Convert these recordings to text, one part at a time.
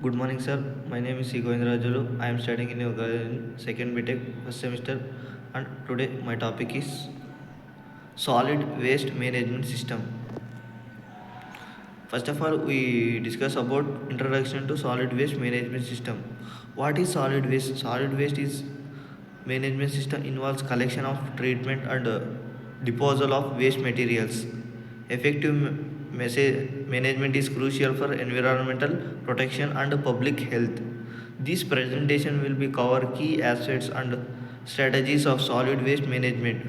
Good morning, sir. My name is C. Govindrajulu. I am studying in second BTech first semester, and today my topic is solid waste management system. First of all, we discuss about introduction to solid waste management system. What is solid waste? Solid waste is management system involves collection of treatment and disposal of waste materials. Effective management is crucial for environmental protection and public health. This presentation will be cover key aspects and strategies of solid waste management.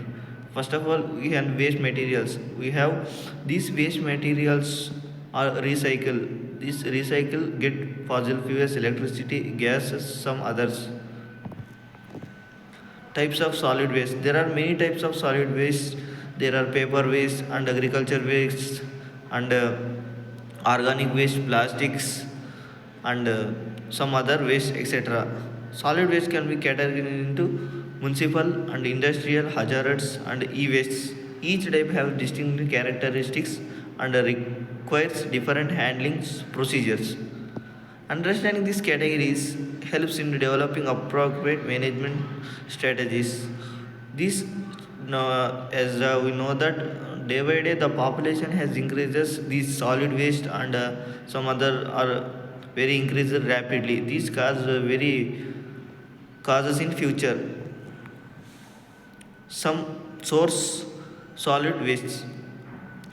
First of all, we have waste materials. We have these waste materials are recycle. This recycle get fossil fuels, electricity, gases, some others. Types of solid waste. There are many types of solid waste. There are paper waste and agriculture waste and organic waste, plastics and some other waste, etc. Solid waste can be categorized into municipal and industrial hazardous and e-wastes. Each type has distinct characteristics and requires different handling procedures. Understanding these categories helps in developing appropriate management strategies. This, as we know that day by day the population has increases these solid waste and some other are very increased rapidly. These cause very causes in future. Some source solid waste.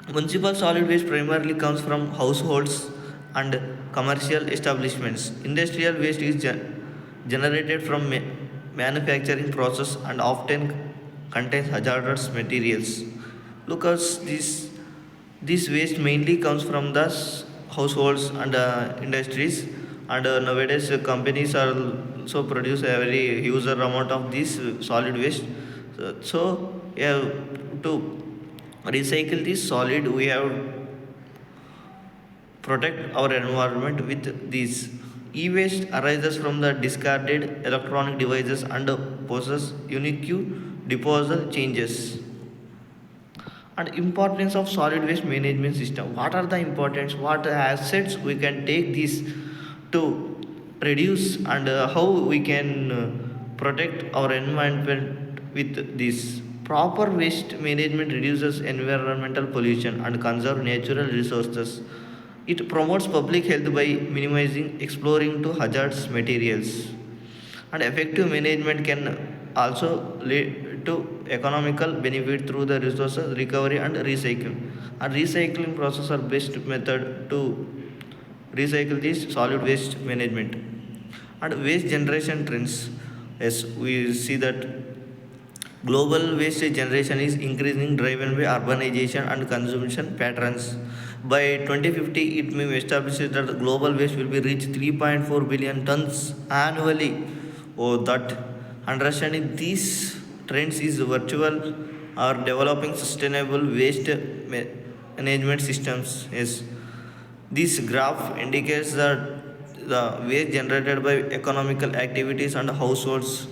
Municipal solid waste primarily comes from households and commercial establishments. Industrial waste is generated from manufacturing process and often contains hazardous materials. Look at this waste mainly comes from the households and industries, and nowadays companies are also produce a very huge amount of this solid waste. So yeah, to recycle this solid we have protect our environment with these. E-waste arises from the discarded electronic devices and possess unique disposal changes. And importance of solid waste management system. What are the importance? What assets we can take this to reduce and how we can protect our environment with this. Proper waste management reduces environmental pollution and conserve natural resources. It promotes public health by minimizing exploring to hazardous materials. And effective management can also lead to economical benefit through the resources recovery and recycling. And recycling process are best method to recycle this solid waste management. And waste generation trends. Yes, we see that global waste generation is increasing driven by urbanization and consumption patterns. By 2050, it may be established that global waste will be reach 3.4 billion tons annually. Oh, that understanding these trends is virtual or developing sustainable waste management systems. Yes, this graph indicates that the waste generated by economical activities and households.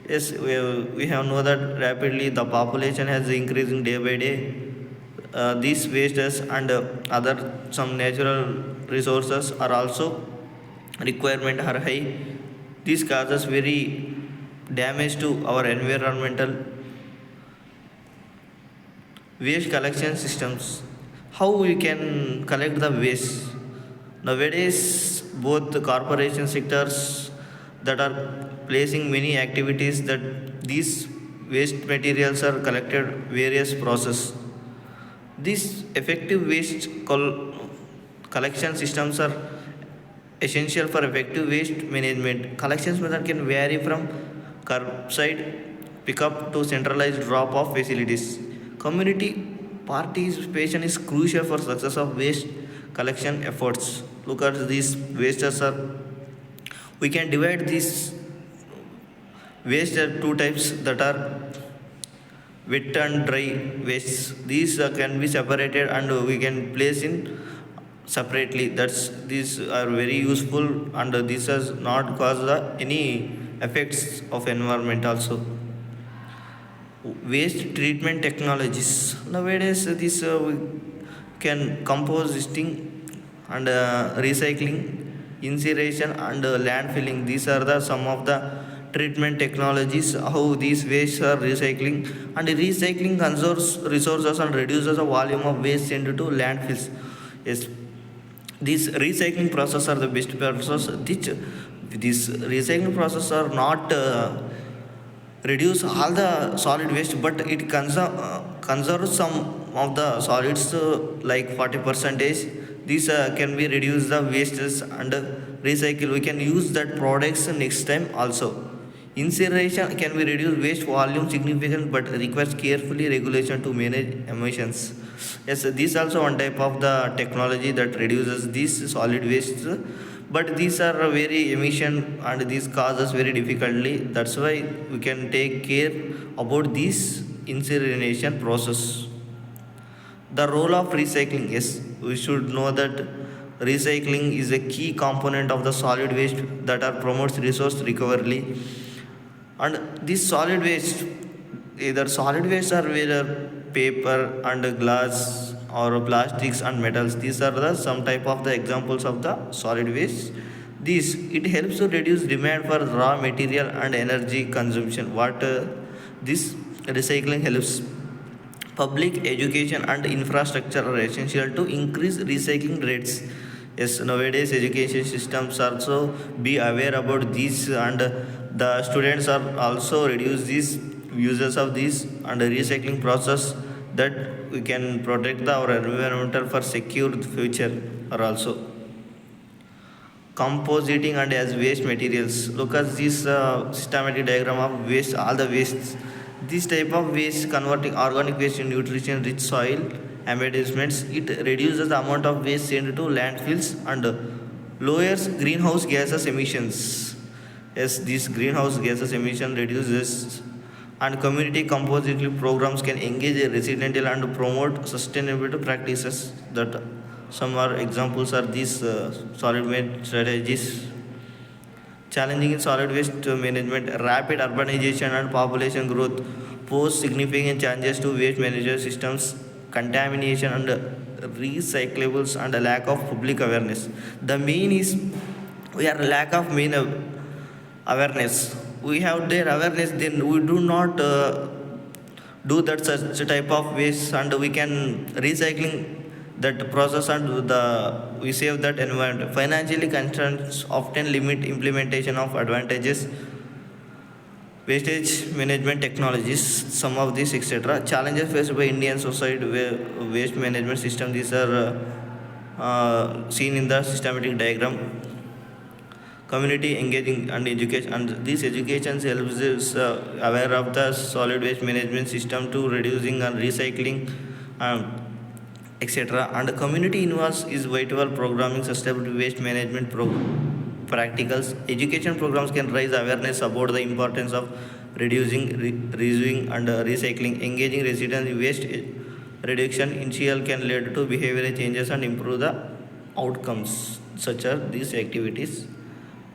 Yes, we have know that rapidly the population has increasing day by day. These wastes and other some natural resources are also requirement are high. This causes very damage to our environmental waste collection systems. How we can collect the waste? Nowadays, both the corporation sectors that are placing many activities that these waste materials are collected various process. These effective waste collection systems are essential for effective waste management. Collections method can vary from curbside pickup to centralized drop-off facilities. Community participation is crucial for success of waste collection efforts. Look at these wastes are. We can divide these waste are two types that are wet and dry wastes. These can be separated and we can place in separately. That's these are very useful and this has not caused any effects of environment also. Waste treatment technologies. Nowadays, this we can composting and recycling. incineration, and landfilling. These are the some of the treatment technologies, how these wastes are recycling. And recycling conserves resources and reduces the volume of waste sent to landfills. Yes, these recycling process are the best process. This recycling process are not reduce all the solid waste, but it conserves some of the solids, like 40 percentage. These can be reduce the wastes and recycle. We can use that products next time also. Incineration can be reduce waste volume significant, but requires carefully regulation to manage emissions. Yes, this also one type of the technology that reduces these solid waste, but these are very emission and these causes very difficultly. That's why we can take care about this incineration process. The role of recycling, yes, we should know that recycling is a key component of the solid waste that are promotes resource recovery. And this solid waste, either solid waste or whether paper and glass or plastics and metals, these are the some type of the examples of the solid waste. This it helps to reduce demand for raw material and energy consumption. What this recycling helps. Public education and infrastructure are essential to increase recycling rates. Yes, nowadays education systems also be aware about these, and the students are also reduce these uses of these and the recycling process, that we can protect our environmental for secure future. Are also compositing and as waste materials. Look at this systematic diagram of waste, all the wastes. This type of waste converting organic waste in nutrition rich soil embedments. It reduces the amount of waste sent to landfills and lowers greenhouse gases emissions. Yes, these greenhouse gases emission reduces. And community compositing programs can engage a residential and promote sustainability practices. That some are examples are these solid waste strategies. Challenging in solid waste management, rapid urbanization and population growth pose significant challenges to waste management systems, contamination and recyclables, and a lack of public awareness. The main is we are lack of main awareness. We have their awareness, then we do not do that such type of waste, and we can recycling that process, and we save that environment. Financially constraints often limit implementation of advantages wastage management technologies, some of these etc. Challenges faced by Indian society waste management system, these are seen in the systematic diagram. Community engaging and education, and this education helps us aware of the solid waste management system to reducing and recycling, um, etc. And community involves is vital programming sustainable waste management practicals. Education programs can raise awareness about the importance of reducing, reusing, and recycling. Engaging residents in waste reduction initial can lead to behavioral changes and improve the outcomes. Such are these activities.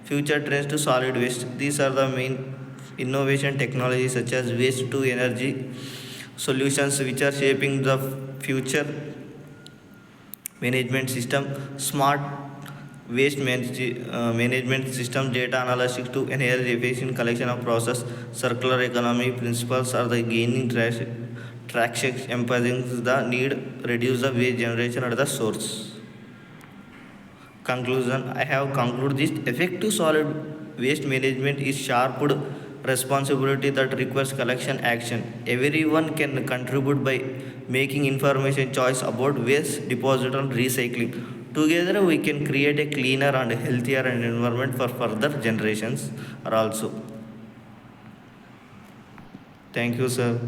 Future trends to solid waste. These are the main innovation technologies such as waste to energy solutions, which are shaping the future management system. Smart waste management system, data analytics to enhance efficient collection of process. Circular economy principles are the gaining traction, emphasizing the need reduce the waste generation at the source. Conclusion, I have concluded this effective solid waste management is sharpened responsibility that requires collection action. Everyone can contribute by making information choice about waste deposit and recycling. Together we can create a cleaner and healthier environment for further generations are also. Thank you, sir.